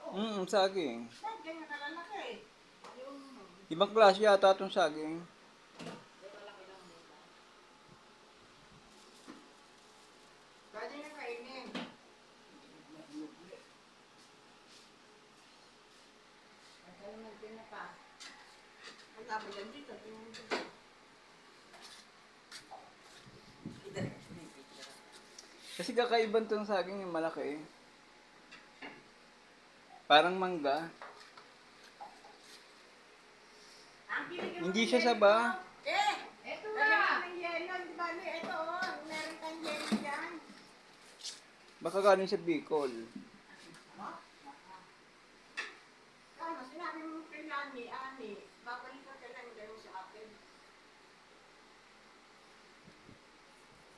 Saging. Bakit ganyan kalalaki? Yung, Ibang klase yata itong saging. pwede na kainin. Pwede naman din na pa. Ang labo yan dito. Tingnan mo dito. Kasi kakaiban itong saging yung malaki. Parang mangga. Ang binigyan mo Hindi ng siya yelo saba. ko. Eh! Eto lagyan mo ng yelo. Di ba? Ito, oh. Meron kang yelo dyan. Baka galing sa Bicol.